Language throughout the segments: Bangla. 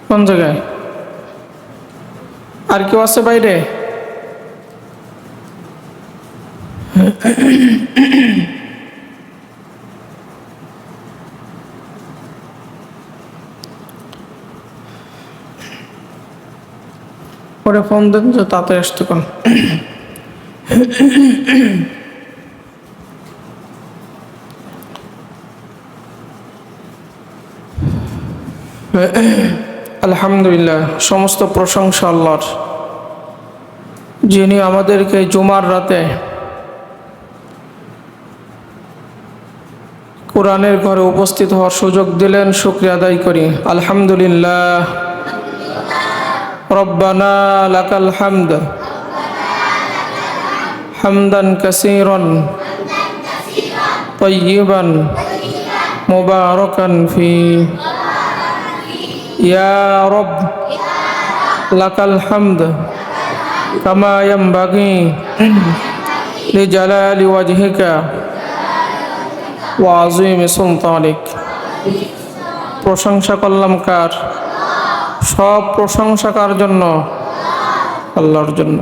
কোন জায়গায়? আর কেউ আছে বাইরে? পরে ফোন দেন যে তাতে আসতে কোন। আলহামদুলিল্লাহ, সমস্ত প্রশংসা আল্লাহর, যিনি আমাদেরকে জুমার রাতে কোরআনের ঘরে উপস্থিত হওয়ার সুযোগ দিলেন। শুকরিয়া আদায় করি আলহামদুলিল্লাহ। রব্বানা লাকাল হামদ হামদান কাসীরান তাইয়িবান মুবারাকান ফি ইয়া রব লাকাল হামদ কামা ইয়ানবাগি লিজালালি ওয়াজহিকা ওয়া আযীমি সুলতানিক। প্রশংসা করলাম কার? সব প্রশংসা কার জন্য? আল্লাহর জন্য।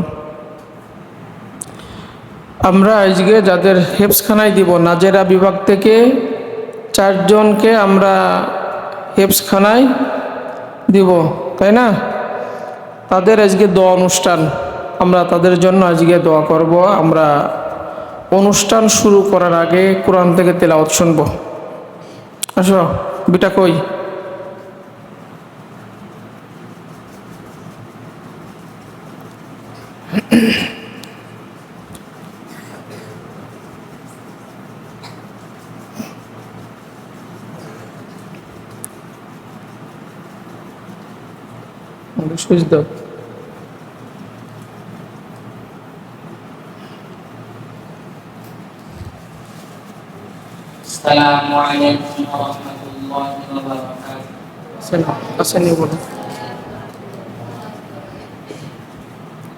আমরা আজকে যাদের হেফজখানায় দিব, নাজেরা বিভাগ থেকে 4 জনকে আমরা হেফজখানায় দিব, তাই না? তাদের আজকে দোয়া অনুষ্ঠান, আমরা তাদের জন্য আজকে দোয়া করব। আমরা অনুষ্ঠান শুরু করার আগে কোরআন থেকে তেলাওয়াত শুনবো। আসো বিটা কই? সুইচ দাও। আসসালামু আলাইকুম ওয়া রাহমাতুল্লাহি ওয়া বারাকাতুহু। আসেনি বলো।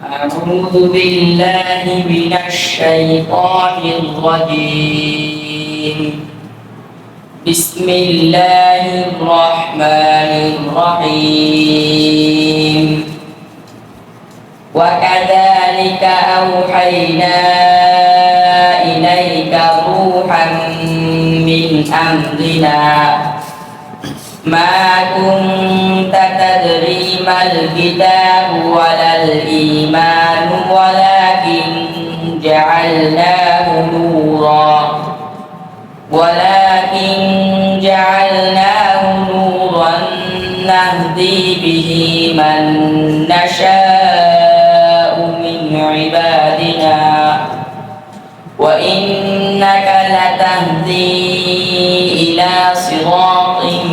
আউযু বিল্লাহি মিনাশ শাইতানির রাজীম। বিসমিল্লাহির রাহমানির রাহিম। ওয়া কাযালিকা আওহাইনা ইলাইকা রূহান মিন আমরিনা মা কুনতা তাদরি মাল কিতাবু ওয়ালাল ঈমানু ওয়ালাকিন জাআলনাহু নূরান নাহদি বিহি মান নাশাউ মিন ইবাদিনা ওয়া ইন্নাকা লাতাহদি ইলা সিরাতিন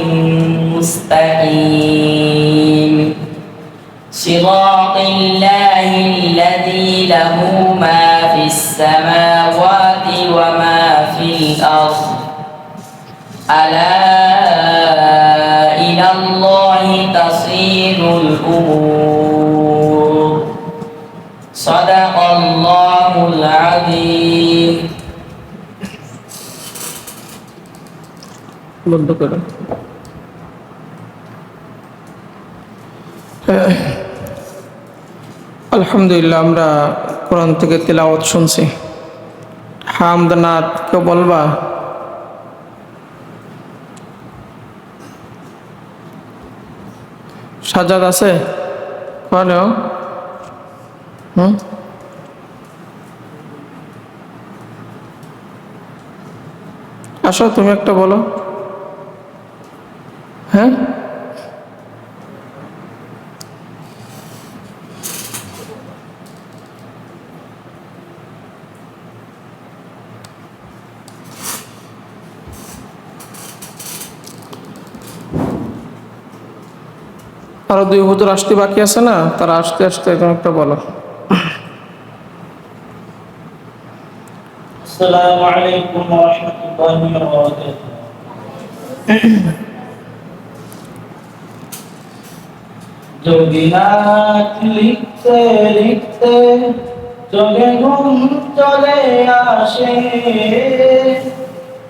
মুস্তাকিম। সিরাতিল্লাহিল্লাযী লাহু মা ফিস সামাওয়াতি ওয়া মা ফিল আরদ। আলা ইলাল্লাহি তাসীরুল উমুর। সাদাকাল্লাহুল আযীম। বন্ধ করো। আলহামদুলিল্লাহ, আমরা কোরআন থেকে তেলাওয়াত শুনছি। হামদ নাত কেউ বলবা? সাজাদ আছে? বলো। আসো তুমি একটা বলো। হ্যাঁ, আরো 2 হুজুর আসতে বাকি আছে না, তারা আসতে আসতে এখন একটা বলো। আসসালামু আলাইকুম ওয়া রাহমাতুল্লাহি ওয়া বারাকাতুহু। যদি নাচ লিখতে লিখতে চলে ঘুম চলে আসে,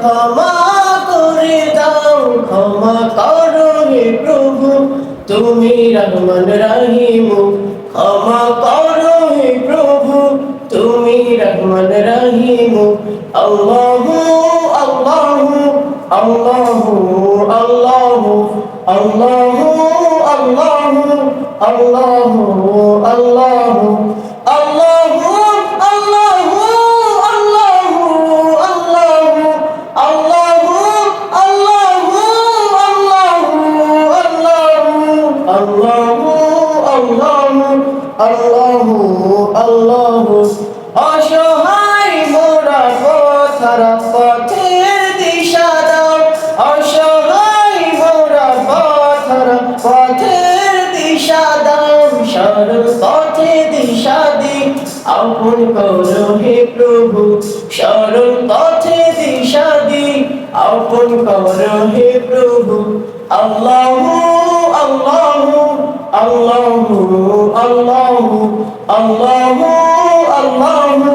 ক্ষমা করে দাও, ক্ষমা করো হে প্রভু, তুমি রহমান রহিম। ক্ষমা করো হে প্রভু, তুমি রহমান রহিম। আল্লাহু আল্লাহু আল্লাহু আল্লাহু আল্লাহু আল্লাহু আল্লাহু আল্লাহু আল্লাহু আল্লাহু আল্লাহু আল্লাহু আল্লাহু আল্লাহু আল্লাহু আল্লাহু। অসহায় মোরা পথহারা, পথের দিশা দাও। অসহায় মোরা পথহারা, পথের দিশা দাও। সরল পথে দিশা দি, আপন করো হে প্রভু। সরল পথে দিশা দি, আপন করো হে প্রভু। আল্লাহু আল্লাহু আল্লাহু আল্লাহু আল্লাহু আল্লাহু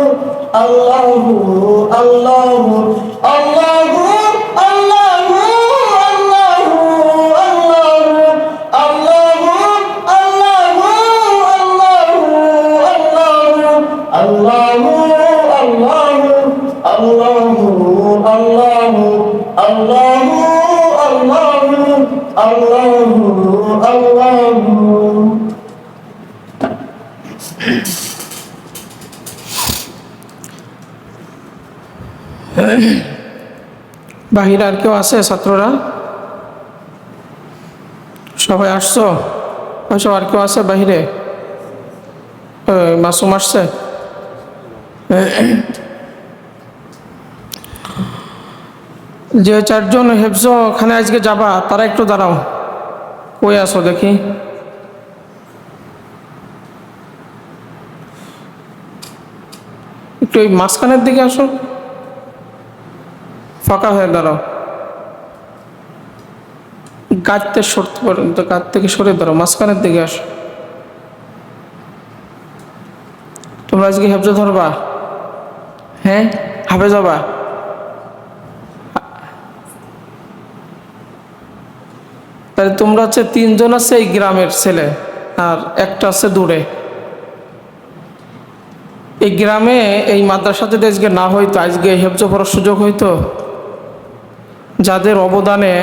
আল্লাহু আল্লাহু আল্লাহু আল্লাহু আল্লাহু আল্লাহু আল্লাহু আল্লাহু আল্লাহু আল্লাহু আল্লাহু। বাহিরে আর কেউ আছে ছাত্ররা? সবাই আসছো? আচ্ছা, আর কেউ আছে বাহিরে? মাসুম আসছে? যে চারজন হেফজ ওখানে আজকে যাবা তারা একটু দাঁড়াও। কই আসো দেখি? একটু ওই মাঝখানের দিকে আসো, ফাঁকা হয়ে দাঁড়াও। গাছতে সরতে পারো, গাছ থেকে সরে দাঁড়াও, মাঝখানের দিকে আসো। তোমরা আজকে হেফজ ধরবা? হ্যাঁ, হাফে যাবা? তাহলে তোমরা হচ্ছে তিনজন আছে এই গ্রামের ছেলে, আর একটা আছে দূরে। এই গ্রামে এই মাদ্রাসা যদি আজকে না হইতো, আজকে হেফজ পড়ার সুযোগ হইতো। যাদের অবদানে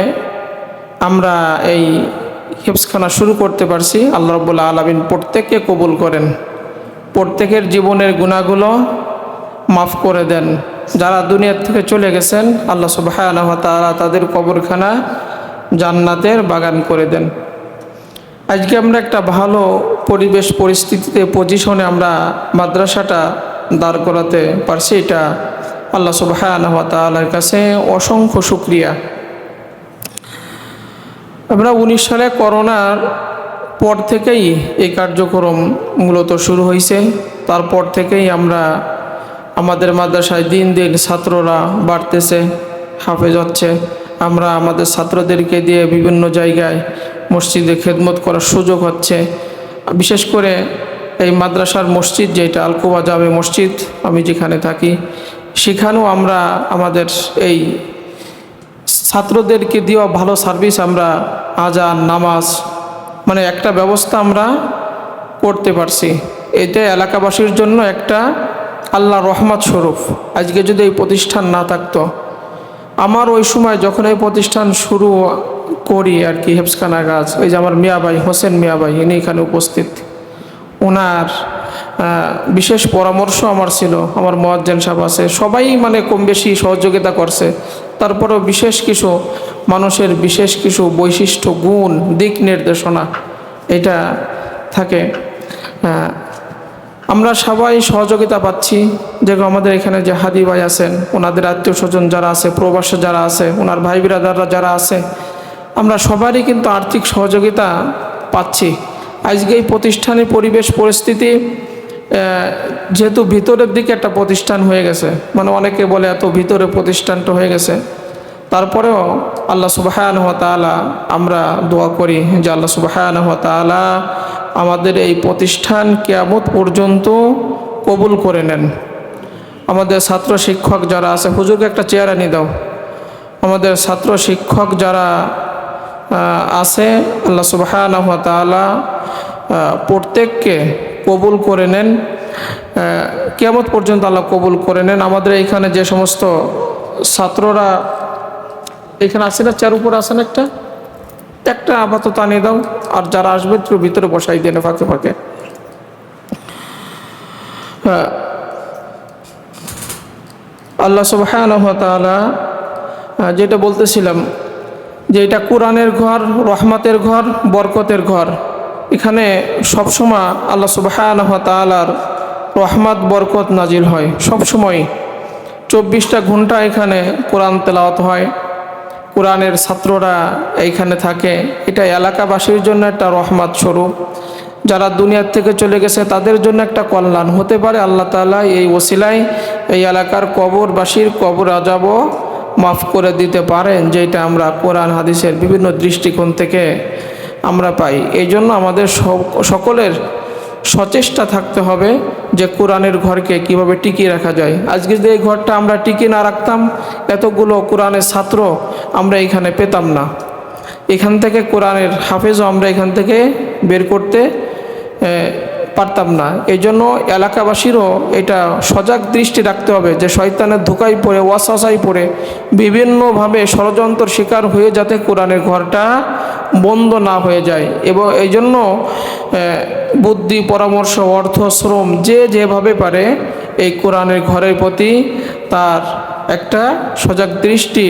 আমরা এই হেফজখানা শুরু করতে পারছি, আল্লাহ রাব্বুল আলামিন প্রত্যেককে কবুল করেন, প্রত্যেকের জীবনের গুনাহগুলো মাফ করে দেন। যারা দুনিয়ার থেকে চলে গেছেন, আল্লাহ সুবহানাহু ওয়া তাআলা তাদের কবরখানা জান্নাতের বাগান করে দেন। আজকে আমরা একটা ভালো পরিবেশ পরিস্থিতিতে পজিশনে আমরা মাদ্রাসাটা দাঁড় করাতে পারছি, এটা আল্লাহ সুবহানাহু ওয়া তাআলার কাছে অসংখ্য শুকরিয়া। আমরা 19 সালে করোনার পর থেকেই এই কার্যক্রম মূলত শুরু হয়েছে। তারপর থেকেই আমরা আমাদের মাদ্রাসায় দিন দিন ছাত্ররা বাড়তেছে, হাফেজ হচ্ছে। আমরা আমাদের ছাত্রদেরকে দিয়ে বিভিন্ন জায়গায় মসজিদে খেদমত করার সুযোগ হচ্ছে। বিশেষ করে এই মাদ্রাসার মসজিদ, যেটা আলকুবা জামে মসজিদ, আমি যেখানে থাকি, সেখানেও আমরা আমাদের এই ছাত্রদেরকে দিয়েও ভালো সার্ভিস, আমরা আজান নামাজ মানে একটা ব্যবস্থা আমরা করতে পারছি। এটা এলাকাবাসীর জন্য একটা আল্লাহর রহমত স্বরূপ। আজকে যদি এই প্রতিষ্ঠান না থাকতো, আমার ওই সময় যখন এই প্রতিষ্ঠান শুরু করি আর কি, হেফজখানা গাছ, ওই যে আমার মিয়া ভাই হোসেন মিয়া ভাই, ইনি এখানে উপস্থিত, ওনার বিশেষ পরামর্শ আমার ছিল, আমার মুয়াজ্জিন সাহেব আছে, সবাই মানে কম বেশি সহযোগিতা করছে। তারপরেও বিশেষ কিছু মানুষের বিশেষ কিছু বৈশিষ্ট্য, গুণ, দিক নির্দেশনা এটা থাকে। আমরা সবাই সহযোগিতা পাচ্ছি। যেরকম আমাদের এখানে যে হাদি ভাই আছেন, ওনাদের আত্মীয় স্বজন যারা আছে, প্রবাসে যারা আছে, ওনার ভাই বিরাদাররা যারা আছে, আমরা সবারই কিন্তু আর্থিক সহযোগিতা পাচ্ছি। আজকে এই প্রতিষ্ঠানের পরিবেশ পরিস্থিতি যেহেতু ভিতরের দিকে একটা প্রতিষ্ঠান হয়ে গেছে, মানে অনেকে বলে এত ভিতরে প্রতিষ্ঠানটা হয়ে গেছে, তারপরেও আল্লাহ সুবহানাহু ওয়া তাআলা আমরা দোয়া করি যে আল্লাহ সুবহানাহু ওয়া তাআলা আমাদের এই প্রতিষ্ঠান কিয়ামত পর্যন্ত কবুল করে নেন। আমাদের ছাত্র শিক্ষক যারা আছে, হুজুরকে একটা চেয়ার আনি দাও, আমাদের ছাত্র শিক্ষক যারা আছে, আল্লাহ সুবহানাহু ওয়া তাআলা প্রত্যেককে কবুল করে নেন, কিয়ামত পর্যন্ত আল্লাহ কবুল করে নেন। আমাদের এইখানে যে সমস্ত ছাত্ররা এখানে আছে না, চার উপর আছে না, একটা আপাতত আনিয়ে দাও, আর যারা আসবে একটু ভিতরে বসাই দেন ফাঁকে ফাঁকে। আল্লাহ সুবহানাহু ওয়া তাআলা যেটা বলতেছিলাম যে এটা কোরআনের ঘর, রহমতের ঘর, বরকতের ঘর। এখানে সবসময় আল্লাহ সুবহানাহু ওয়া তাআলার রহমত বরকত নাজিল হয় সবসময়। 24টা ঘন্টা এখানে কোরআন তেলাওয়াত হয়, কোরআনের ছাত্ররা এইখানে থাকে। এটা এলাকাবাসীর জন্য একটা রহমত স্বরূপ। যারা দুনিয়ার থেকে চলে গেছে তাদের জন্য একটা কল্যাণ হতে পারে। আল্লাহ তাআলা এই ওসিলায় এই এলাকার কবরবাসীর কবর আযাবও মাফ করে দিতে পারেন, যেটা আমরা কোরআন হাদিসের বিভিন্ন দৃষ্টিকোণ থেকে আমরা পাই। এই জন্য আমাদের সকলের সচেষ্টা থাকতে হবে যে কোরআনের ঘরকে কিভাবে টিকিয়ে রাখা যায়। আজকে যদি এই ঘরটা আমরা টিকিয়ে না রাখতাম, এতগুলো কোরআনের ছাত্র আমরা এখানে পেতাম না। এখান থেকে কোরআনের হাফেজও আমরা এখান থেকে বের করতে পারতাম না। এই জন্য এলাকাবাসীরও এটা সজাগ দৃষ্টি রাখতে হবে যে শয়তানের ধোঁকায় পড়ে, ওয়াসওয়াসায় পড়ে বিভিন্নভাবে ষড়যন্ত্র শিকার হয়ে যাতে কোরআনের ঘরটা বন্ধ না হয়ে যায়। এবং এই জন্য বুদ্ধি, পরামর্শ, অর্থ, শ্রম যে যেভাবে পারে এই কোরআনের ঘরের প্রতি তার একটা সজাগ দৃষ্টি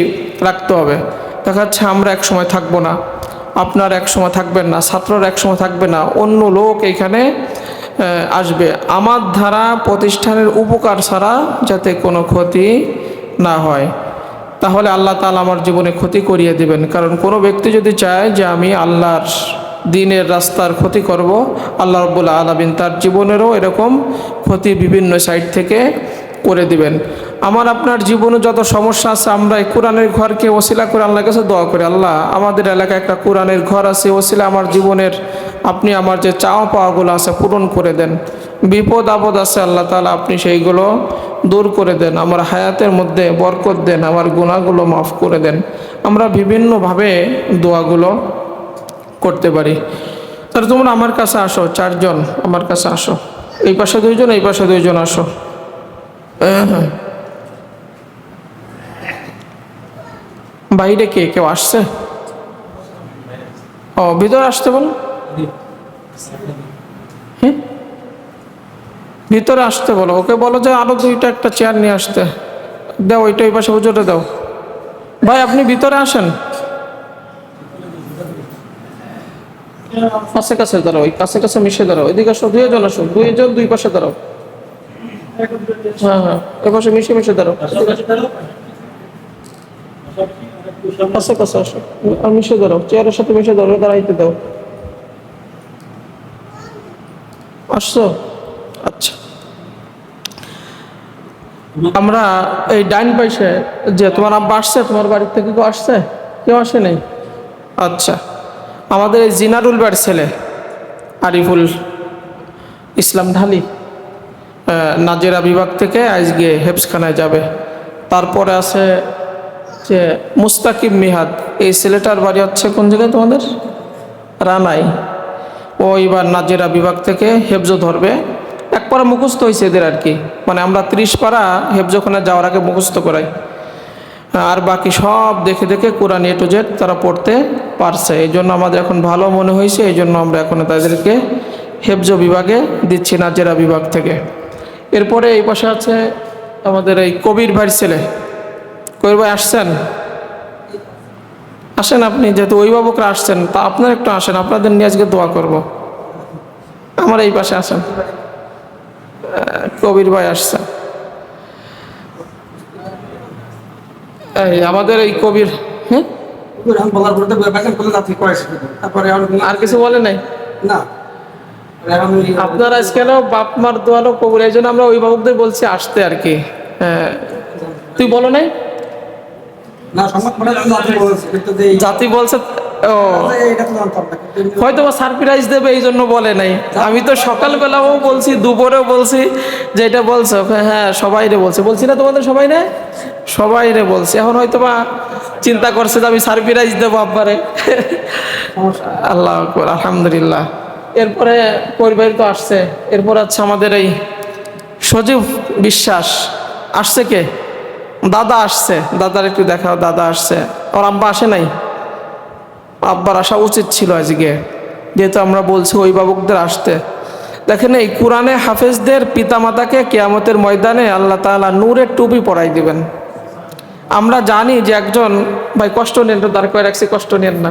রাখতে হবে। দেখা যাচ্ছে আমরা এক সময় থাকবো না, আপনার এক সময় থাকবেন না, ছাত্ররা এক সময় থাকবে না, অন্য লোক এখানে আসবে। আমার দ্বারা প্রতিষ্ঠানের উপকার ছাড়া যাতে কোনো ক্ষতি না হয়, তাহলে আল্লাহ তাআলা আমার জীবনে ক্ষতি করিয়ে দিবেন। কারণ কোনো ব্যক্তি যদি চায় যে আমি আল্লাহর দ্বীনের রাস্তার ক্ষতি করব, আল্লাহ রাব্বুল আলামিন তার জীবনেরও এরকম ক্ষতি বিভিন্ন সাইড থেকে করে দিবেন। আমার আপনার জীবনে যত সমস্যা আছে, আমরা এই কোরআনের ঘরকে ওসিলা করে আল্লাহর কাছে দোয়া করি, আল্লাহ আমাদের এলাকায় একটা কোরআনের ঘর আছে, ওসিলা আমার জীবনের আপনি আমার যে চাওয়া পাওয়াগুলো আছে পূরণ করে দেন। বিপদ আপদ আছে আল্লাহ তাআলা আপনি সেইগুলো দূর করে দেন, আমার হায়াতের মধ্যে বরকত দেন, আমার গুনাহগুলো মাফ করে দেন। আমরা বিভিন্নভাবে দোয়াগুলো করতে পারি। তাহলে তোমরা আমার কাছে আসো, চারজন আমার কাছে আসো, এই পাশে দুইজন, এই পাশে দুইজন আসো। হ্যাঁ, বাইরে কে কেউ আসছে? ও ভিতরে আসতে বল। হ্যাঁ, ভিতরে আসতে বলো, ওকে বলো যে আরো দুইটা একটা চেয়ার নিয়ে আসতে দাও, ওইটা ওই পাশে হুজুরে দাও। ভাই আপনি ভিতরে আসেন, কাছে কাছে দাঁড়াও, ওই কাছে কাছে মিশে দাঁড়াও, এদিকে আসো, দুইজন আসো, দুইজন দুই পাশে দাঁড়াও। হ্যাঁ হ্যাঁ, এ পাশে মিশে মিশে দাঁড়াও, কাছে কাছে আসো আর মিশে দাঁড়াও, চেয়ারের সাথে মিশে দাঁড়াও, দাঁড়াইতে দাও। আসছো? আচ্ছা, আমরা এই ডাইন পাশে যে তোমার আব্বা আসছে, তোমার বাড়ির থেকে কেউ আসছে? কেউ আসে নাই? আচ্ছা, আমাদের এই জিনারুল ভাইয়ের ছেলে আরিফুল ইসলাম ঢালি নাজেরা বিভাগ থেকে আজকে হেফজখানায় যাবে। তারপরে আছে যে মুস্তাকিব মিহাদ, এই ছেলেটার বাড়ি হচ্ছে কোন জায়গায় তোমাদের? রানাই। ও এবার নাজেরা বিভাগ থেকে হেফজ ধরবে। এক পারা মুখস্থ হয়েছে এদের আর কি, মানে আমরা 30 পারা হেফজখানে যাওয়ার আগে মুখস্থ করাই, আর বাকি সব দেখে দেখে কোরআন এ টু জেড তারা পড়তে পারছে। এই জন্য আমাদের এখন ভালো মনে হয়েছে, এই জন্য আমরা এখন তাদেরকে হেফজ বিভাগে দিচ্ছি নাজেরা বিভাগ থেকে। এরপরে এই পাশে আছে আমাদের এই কবির ভাইয়ের ছেলে। কবির ভাই আসছেন? আসেন আপনি, যেহেতু অভিভাবকরা আসছেন তা আপনার একটু আসেন, আপনাদের নিয়ে আজকে দোয়া করব। আমার এই পাশে আসেন, কবির ভাই আসছেন। এই আমাদের এই কবির, হ্যাঁ আর কিছু বলে নাই না, আপনার আজকেও বাপ মার দোয়ালো কবুল, এই জন্য আমরা অভিভাবকদের বলছি আসতে আর কি। তুই বলো নাই? জাতি বলছে, ও হয়তো বা সারপ্রাইজ দেবে এই জন্য বলে নাই। আমি তো সকালবেলাও বলছি, দুপুরেও বলছি যে এটা বলছো, হ্যাঁ সবাই রে বলছি না তোমাদের, সবাই রে বলছি। এখন হয়তো বা চিন্তা করছে যে আমি সারপ্রাইজ দেবো আব্বারে। আল্লাহ আকবার, আলহামদুলিল্লাহ। এরপরে পরিবার তো আসছে, এরপর আছে আমাদের এই সজীব বিশ্বাস আসছে। কে? দাদা আসছে, দাদার একটু দেখাও, দাদা আসছে। ওর আব্বা আসে নাই? আব্বার আসা উচিত ছিল আজকে, যেহেতু আমরা বলছি অভিভাবকদের আসতে। দেখেন এই কোরআনে হাফেজদের পিতামাতাকে কিয়ামতের ময়দানে আল্লাহ তাআলা নূরের টুপি পরাই দিবেন। আমরা জানি যে একজন ভাই কষ্ট নেন, তো দাঁড় করে রাখছি, কষ্ট নেন না।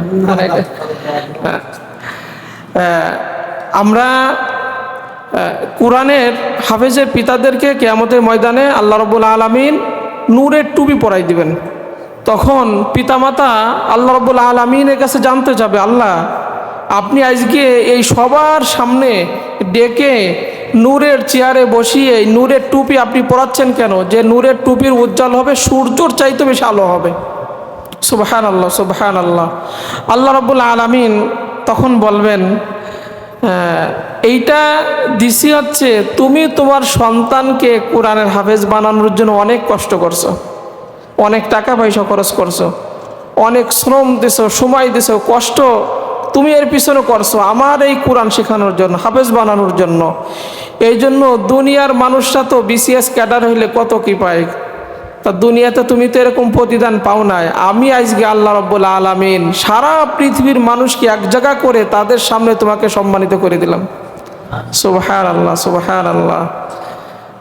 আমরা কোরআনের হাফেজের পিতাদেরকে কিয়ামতের ময়দানে আল্লাহ রাব্বুল আলামিন নূরের টুপি পরাই দিবেন। তখন পিতামাতা আল্লাহ রাব্বুল আলামিনের কাছে জানতে যাবে, আল্লাহ আপনি আজকে এই সবার সামনে ডেকে নূরের চেয়ারে বসিয়ে নূরের টুপি আপনি পরাচ্ছেন কেন? যে নূরের টুপির উজ্জ্বল হবে সূর্যর চাইতে বেশি আলো হবে। সুবহানাল্লাহ, সুবহানাল্লাহ। আল্লাহ রাব্বুল আলামিন তখন বলবেন, এইটা দিছি হচ্ছে তুমি তোমার সন্তানকে কোরআনের হাফেজ বানানোর জন্য অনেক কষ্ট করছো, অনেক টাকা পয়সা খরচ করছো, অনেক শ্রম দিছো, সময় দিছো, কষ্ট তুমি এর পিছনে করছো আমার এই কোরআন শেখানোর জন্য, হাফেজ বানানোর জন্য। এই জন্য দুনিয়ার মানুষরা তো বিসিএস ক্যাডার হইলে কত কি পায়, তা দুনিয়াতে তুমি তো এরকম প্রতিদান পাও নাই। আমি আজকে আল্লাহ রাব্বুল আলামিন সারা পৃথিবীর মানুষকে এক জায়গা করে তাদের সামনে তোমাকে সম্মানিত করে দিলাম। সুবহানাল্লাহ, সুবহানাল্লাহ।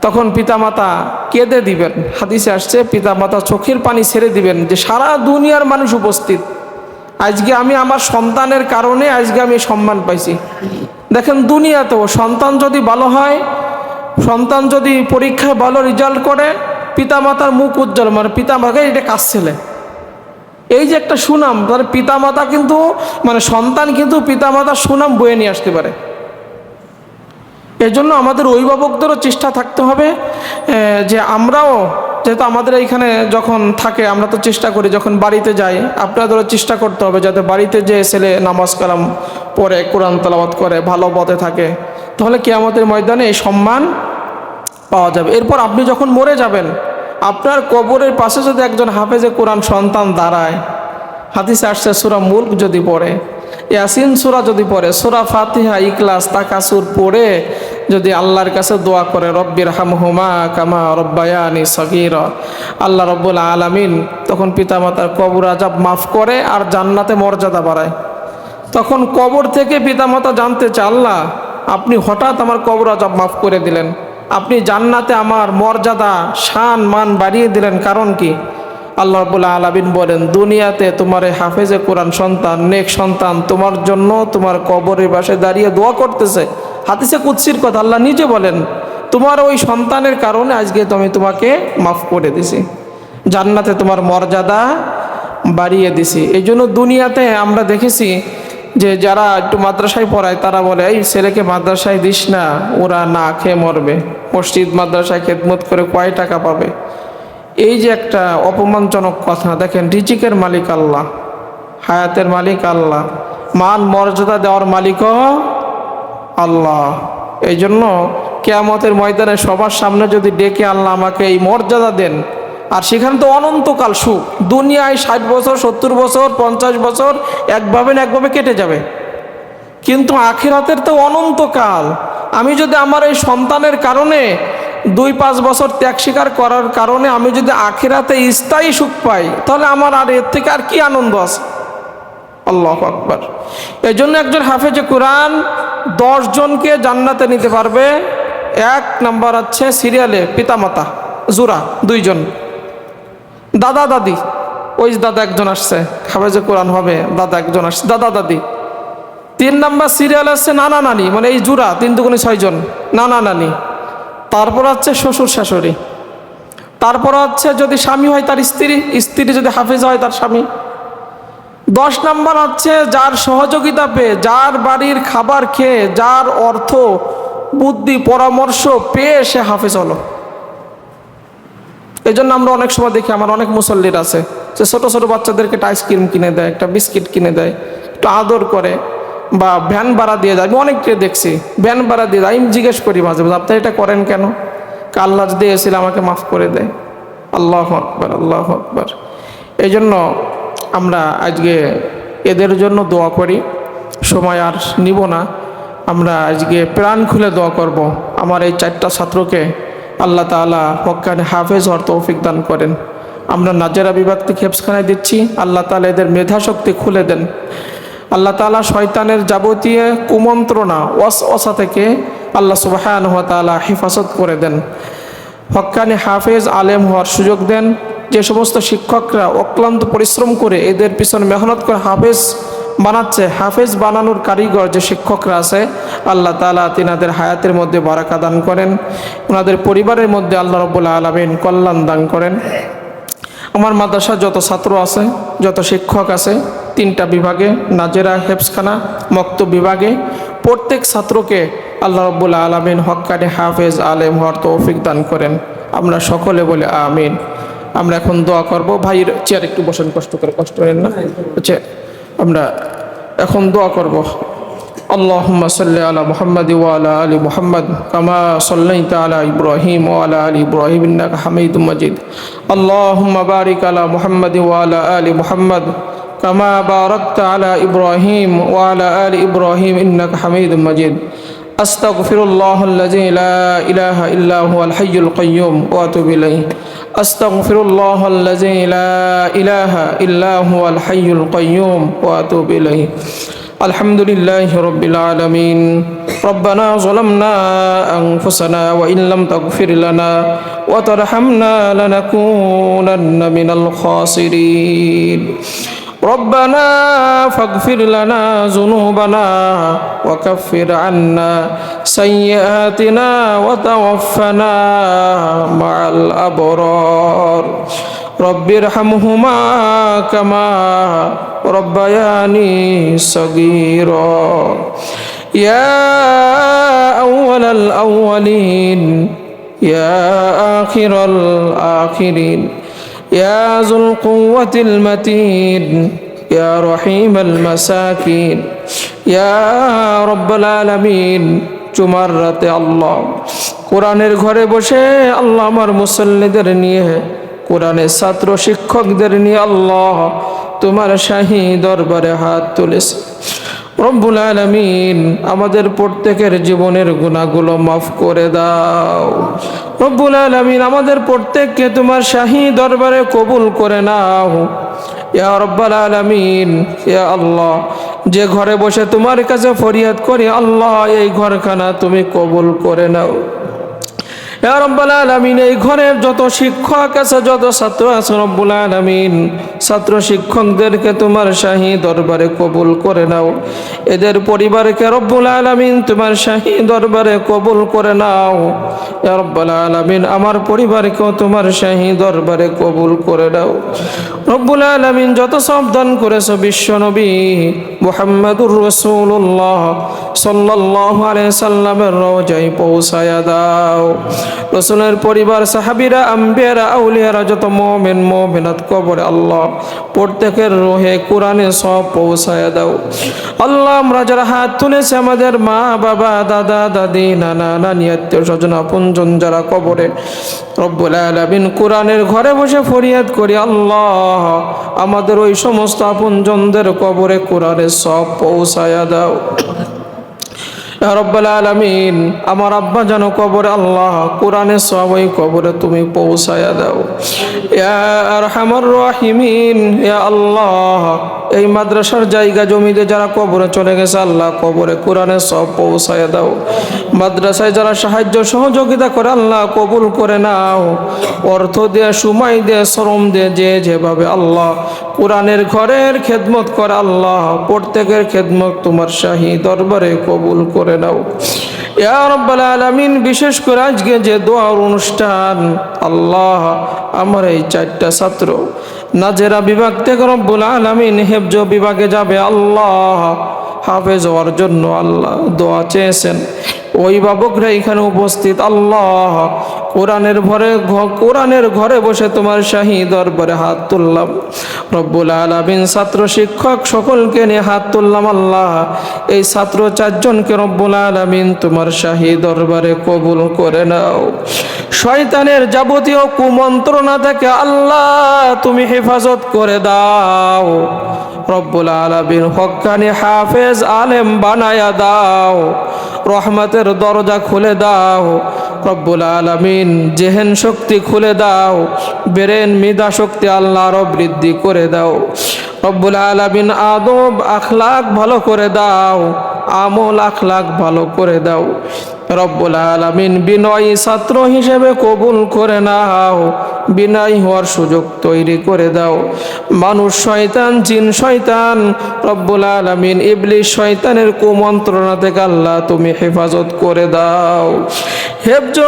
তখন পিতামাতা কেঁদে দিবেন, হাদিসে আসছে পিতামাতা চোখের পানি ছেড়ে দিবেন যে সারা দুনিয়ার মানুষ উপস্থিত, আজকে আমি আমার সন্তানের কারণে আজকে আমি সম্মান পাইছি। দেখেন দুনিয়াতেও সন্তান যদি ভালো হয়, সন্তান যদি পরীক্ষায় ভালো রেজাল্ট করে, পিতামাতার মুখ উজ্জ্বল, মানে পিতামাতাকে এটা কাজ ছেলে, এই যে একটা সুনাম, তার পিতামাতা কিন্তু মানে সন্তান কিন্তু পিতামাতার সুনাম বয়ে নিয়ে আসতে পারে। এজন্য আমাদের অভিভাবকদেরও চেষ্টা থাকতে হবে যে আমরাও, যেহেতু আমাদের এইখানে যখন থাকে আমরা তো চেষ্টা করি যখন বাড়িতে যাই, আপনাদেরও চেষ্টা করতে হবে যাতে বাড়িতে যে ছেলে নামাজ কালাম পড়ে, কোরআন তেলাওয়াত করে, ভালো পথে থাকে, তাহলে কিয়ামতের ময়দানে এই সম্মান পাওয়া যাবে। এরপর আপনি যখন মরে যাবেন, আপনার কবরের পাশে যদি একজন হাফেজে কোরআন সন্তান দাঁড়ায়, হাদিসে আসছে সূরা মুলক যদি পড়ে, ইয়াসিন সূরা যদি পড়ে, সূরা ফাতিহা, ইখলাস, তাকাসুর পড়ে যদি আল্লাহর কাছে দোয়া করে, রব্বির হামহুমা কামা রব্বায়ানি সগীরা, আল্লাহ রাব্বুল আলামিন তখন পিতামাতার কবর আযাব মাফ করে আর জান্নাতে মর্যাদা বাড়ায়। তখন কবর থেকে পিতামাতা জানতে চায়, আল্লাহ আপনি হঠাৎ আমার কবর আযাব মাফ করে দিলেন, আপনি জান্নাতে আমার মর্যাদা শান মান বাড়িয়ে দিলেন, কারণ কি? আল্লাহ রাব্বুল আলামিন বলেন, দুনিয়াতে তোমার এই হাফেজে কোরআন সন্তান, নেক সন্তান তোমার জন্য তোমার কবরের পাশে দাঁড়িয়ে দোয়া করতেছে। হাদিসে কুদসির কথা, আল্লাহ নিজে বলেন, তোমার ওই সন্তানের কারণে আজকে আমি তোমাকে মাফ করে দিছি, জান্নাতে তোমার মর্যাদা বাড়িয়ে দিছি। এই জন্য দুনিয়াতে আমরা দেখেছি যে যারা একটু মাদ্রাসায় পড়ায় তারা বলে, এই ছেলেকে মাদ্রাসায় দিস না, ওরা না খেয়ে মরবে, মসজিদ মাদ্রাসায় খেদমত করে কয় টাকা পাবে। এই যে একটা অপমানজনক কথা। দেখেন রিজিকের মালিক আল্লাহ, হায়াতের মালিক আল্লাহ, মান মর্যাদা দেওয়ার মালিকও আল্লাহ। এই জন্য কিয়ামতের ময়দানে সবার সামনে যদি ডেকে আল্লাহ আমাকে এই মর্যাদা দেন, আর সেখানে তো অনন্তকাল সুখ, দুনিয়ায় 60 বছর 70 বছর 50 বছর একভাবে না একভাবে কেটে যাবে, কিন্তু আখিরাতের তো অনন্তকাল। আমি যদি আমার এই সন্তানের কারণে 2-5 বছর ত্যাগ স্বীকার করার কারণে আমি যদি আখিরাতে স্থায়ী সুখ পাই, তাহলে আমার আর এর থেকে আর কি আনন্দ আছে? আল্লাহু আকবার। এই জন্য একজন হাফেজে কোরআন 10 জনকে জান্নাতে নিতে পারবে। 1 নাম্বার আছে সিরিয়ালে পিতামাতা জোড়া 2 জন, দাদা দাদি, ওই দাদা একজন আসছে হাফেজে কোরআন হবে, দাদা একজন আসছে, দাদা দাদি। 3 নাম্বার সিরিয়াল আছে নানা নানি, মানে এই জোড়া 3 দুগুণে 6 জন নানা নানি। তারপর হচ্ছে শ্বশুর শাশুড়ি, তারপর হচ্ছে যদি স্বামী হয় তার স্ত্রী, স্ত্রী যদি হাফেজ হয় তার স্বামী। 10 নাম্বার হচ্ছে যার সহযোগিতা পেয়ে, যার বাড়ির খাবার খেয়ে, যার অর্থ বুদ্ধি পরামর্শ পেয়ে সে হাফেজ হলো। এই জন্য আমরা অনেক সময় দেখি, আমার অনেক মুসল্লির আছে যে ছোট ছোট বাচ্চাদেরকে একটা আইসক্রিম কিনে দেয়, একটা বিস্কিট কিনে দেয়, একটু আদর করে, বা ভ্যান ভাড়া দিয়ে যায়। আমি অনেককে দেখছি ভ্যান ভাড়া দিয়ে যায়। আমি জিজ্ঞেস করি মাঝে মাঝে, আপনি এটা করেন কেন? আল্লাহ যদি এসেছিল আমাকে মাফ করে দেয়। আল্লাহু আকবার, আল্লাহু আকবার। এই জন্য আমরা আজকে এদের জন্য দোয়া করি, সময় আর নিব না। আমরা আজকে প্রাণ খুলে দোয়া করব আমার এই 4টা ছাত্রকে আল্লাহ তাআলা হক্কানি হাফেজ হওয়ার তৌফিক দান করেন। আমরা নাজেরা বিভাগ থেকে হেফজখানায় দিচ্ছি, আল্লাহ তাআলা এদের মেধাশক্তি খুলে দেন। আল্লাহ তাআলা শয়তানের যাবতীয় কুমন্ত্রণা ওয়াসওয়াসা থেকে আল্লাহ সুবহানাহু ওয়া তাআলা হেফাজত করে দেন। হক্কানি হাফেজ আলেম হওয়ার সুযোগ দেন। যে সমস্ত শিক্ষকরা অক্লান্ত পরিশ্রম করে এদের পিছনে মেহনত করে হাফেজ বানাচ্ছে, হাফেজ বানানোর কারিগর যে শিক্ষকরা আছে, আল্লাহ তাআলা তিনাদের হায়াতের মধ্যে বারাকা দান করেন, ওনাদের পরিবারের মধ্যে আল্লাহ রাব্বুল আলামিন কল্যাণ দান করেন। আমার মাদ্রাসার যত ছাত্র আছে, যত শিক্ষক আছে, 3টা বিভাগে, নাজেরা, হেফজখানা, মক্তব বিভাগে, প্রত্যেক ছাত্রকে আল্লাহ রাব্বুল আলামিন হক্কানি হাফেজ আলেম হওয়ার তৌফিক দান করেন। আমরা সকলে বলে আমিন। আমরা এখন দোয়া করব। ভাইয়ের চেয়ার একটু বসেন, কষ্ট করেন না। আচ্ছা, আমরা এখন দোয়া করব। اللهم صل على محمد وعلى آل محمد كما صليت على إبراهيم وعلى آل إبراهيم إنك حميد مجيد. اللهم بارك على محمد وعلى آل محمد كما باركت على إبراهيم وعلى آل إبراهيم إنك حميد مجيد. أستغفر الله الذي لا إله إلا هو الحي القيوم وأتوب إليه. أستغفر الله الذي لا إله إلا هو الحي القيوم وأتوب إليه. الحمد لله رب العالمين. ربنا ظلمنا أنفسنا وإن لم تغفر لنا وترحمنا لنكونن من الخاسرين. ربنا فاغفر لنا ذنوبنا وكفر عنا سيئاتنا وتوفنا مع الأبرار. رب ارحمهما كما ربياني صغيرا. يا أول الأولين يا آخر الآخرين يا ذو القوة المتين يا رحيم المساكين يا رب العالمين. জুমার রাতে আল্লাহ কোরআনের ঘরে বসে আল্লাহ আমার মুসল্লিদের নিয়ে, কোরআনের ছাত্র শিক্ষকদের নিয়ে আল্লাহ তোমার শাহী দরবারে হাত তুলেছে। রব্বুল আলামিন আমাদের প্রত্যেকের জীবনের গুনাহগুলো মাফ করে দাও। রব্বুল আলামিন আমাদের প্রত্যেককে তোমার শাহী দরবারে কবুল করে নাও। ইয়া রব্বুল আলামিন, ইয়া আল্লাহ, যে ঘরে বসে তোমার কাছে ফরিয়াদ করি আল্লাহ, এই ঘরখানা তুমি কবুল করে নাও। ইয়া রব্বুল আলামিন, এই ঘরের যত শিক্ষক আছে, যত ছাত্র আছে, রব্বুল আলামিন ছাত্র শিক্ষকদেরকে তোমার শাহী দরবারে কবুল করে নাও। এদের পরিবারকে রব্বুল আলামিন তোমার শাহী দরবারে কবুল করে নাও। ইয়া রব্বুল আলামিন আমার পরিবারকেও তোমার শাহী দরবারে কবুল করে নাও। রব্বুল আলামিন যত সব দান করেছো বিশ্ব নবী মুহাম্মদুর রাসূলুল্লাহ সাল্লাল্লাহু আলাইহি সাল্লামের রওজায় পৌঁছায়া দাও। রাসূলের পরিবার, সাহাবীরা, আম্বিয়ারা, আউলিয়ারা, যত মুমিন মুমিনাত কবরে আল্লাহ প্রত্যেকের রূহে কোরআনের সব পৌঁছায়া দাও। আল্লাহ আমরা যারা হাত তুলেছে, আমাদের মা বাবা, দাদা দাদি, নানা নানি, আত্মীয় স্বজন, আপনজন যারা কবরে, রব্বুল আলামিন কোরআনের ঘরে বসে ফরিয়াদ করি আল্লাহ আমাদের ওই সমস্ত আপনজনদের কবরে কোরআনের সব পৌঁছায়া দাও। ইয়া রব্বুল আলামিন আমার আব্বা যেন কবরে আল্লাহ কোরআনের সব ওই কবরে তুমি পৌঁছায়া দাও। ইয়া আরহামার রাহিমিন, ইয়া আল্লাহ এই মাদ্রাসার জায়গা জমিতে যারা কবরে চলে গেছে আল্লাহ কবরে কোরআনের সব পৌঁছায়া দাও। মাদ্রাসায় যারা সাহায্য সহযোগিতা করে আল্লাহ কবুল করে নাও। অর্থ দিয়ে, সময় দিয়ে, শ্রম দিয়ে, যে যেভাবে আল্লাহ কোরআনের ঘরের খেদমত করে আল্লাহ প্রত্যেকের খেদমত তোমার শাহী দরবারে কবুল করে নাও। ইয়া রাব্বাল আলামিন বিশেষ করে আজকে যে দোয়ার অনুষ্ঠান আল্লাহ আমার এই 4টা ছাত্র নাজেরা বিভাগ থেকে রব্বুল আলামিন হেফজ বিভাগে যাবে আল্লাহ হাফেজ হওয়ার জন্য আল্লাহ দোয়া চেয়েছেন। অভিভাবকরা এখানে উপস্থিত আল্লাহ, কোরআনের ঘরে বসে তোমার শাহী দরবারে হাত তুললাম রব্বুল আলামিন। ছাত্র শিক্ষক সকলকে নিয়ে হাত তুললাম আল্লাহ। এই ছাত্র 4 জনকে রব্বুল আলামিন তোমার শাহী দরবারে কবুল করে নাও। শয়তানের যাবতীয় কুমন্ত্রণা থেকে আল্লাহ তুমি হেফাজত করে দাও রব্বুল আলামিন। হক্কানি হাফেজ আলেম বানায়া দাও, রহমতের দরজা খুলে দাও রব্বুল আলামিন। জেহেন শক্তি খুলে দাও, ব্রেন মেধা শক্তি আল্লাহ আরো বৃদ্ধি করে দাও রব্বুল আলামিন। আদব আখলাক ভালো করে দাও, আমল আখলাক ভালো করে দাও রব্বুল আলামিন। বিনয়ী ছাত্র হিসেবে কবুল করে নাও, বিনয়ী হওয়ার সুযোগ তৈরি করে দাও। মানুষ শয়তান, জিন শয়তান রব্বুল আলামিন, ইবলিস শয়তানের কুমন্ত্রণা থেকে আল্লাহ তুমি হেফাজত করে দাও। হেফজ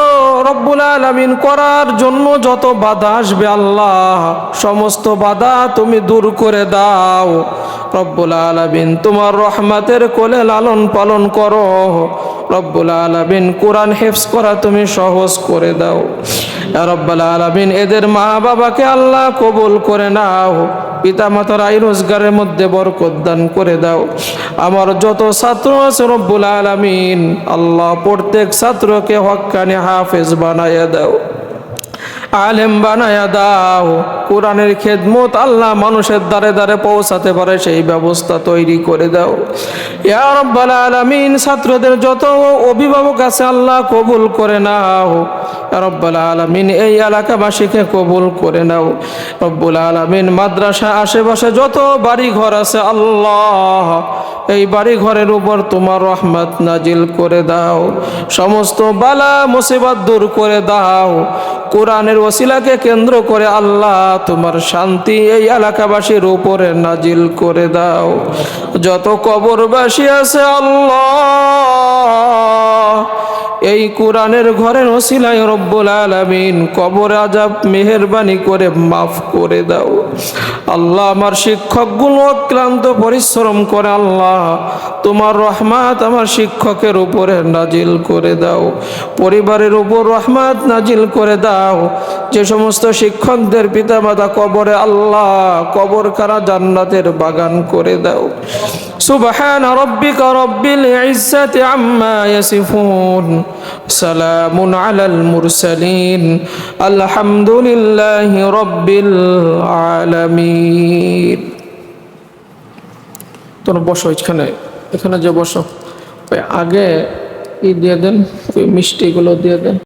রব্বুল আলামিন করার জন্য যত বাধা আসবে আল্লাহ, সমস্ত বাধা তুমি দূর করে দাও রব্বুল আলামিন। তোমার রহমতের কোলে লালন পালন করো রব্বুল আলামিন। কোরআন হেফজ করা তুমি সহজ করে দাও ইয়া রব্বুল আলামিন। এদের মা বাবাকে আল্লাহ কবুল করে নাও, পিতা মাতার আয় রোজগারের মধ্যে বরকত দান করে দাও। আমার যত ছাত্র আছে রব্বুল আলামিন আল্লাহ, প্রত্যেক ছাত্রকে হক্কানি হাফেজ বানায়া দাও, আলেম বানায়া দাও। কোরআনের খেদমত আল্লাহ মানুষের দ্বারে দ্বারে পৌঁছাতে পারে সেই ব্যবস্থা তৈরি করে দাও ইয়া রাব্বাল আলামিন। ছাত্রদের যত অভিভাবক আছে আল্লাহ কবুল করে নাও ইয়া রাব্বাল আলামিন। এই এলাকাবাসীকে কবুল করে নাও রব্বুল আলামিন। মাদ্রাসা আশেপাশে যত বাড়ি ঘর আছে আল্লাহ, এই বাড়ি ঘরের উপর তোমার রহমত নাজিল করে দাও, সমস্ত বালা মুসিবত দূর করে দাও। কোরআনের ওসিলাকে কেন্দ্র করে আল্লাহ তোমার শান্তি এই এলাকাবাসীর উপরে নাজিল করে দাও। যত কবরবাসী আছে আল্লাহ, এই কোরআনের ঘরের ওসিলায় রব্বুল আলামিন কবর আযাব মেহেরবানি করে মাফ করে দাও আল্লাহ। আমার শিক্ষকগুলো অক্লান্ত পরিশ্রম করে আল্লাহ, তোমার রহমত আমার শিক্ষকের উপরে নাজিল করে দাও, পরিবারের উপর রহমত নাজিল করে দাও। যে সমস্ত শিক্ষকদের পিতা মাতা কবরে আল্লাহ, কবর কারা জান্নাতের বাগান করে দাও। সুবহান রাব্বিকা রাব্বিল ইজ্জাতি আম্মা ইয়াসিফুন, সালামুন আলাল মুরসালিন, আলহামদুলিল্লাহি রাব্বিল আলামিন। তোমরা বসো এখানে যে বসো, আগে দিয়ে দেন, মিষ্টিগুলো দিয়ে দেন।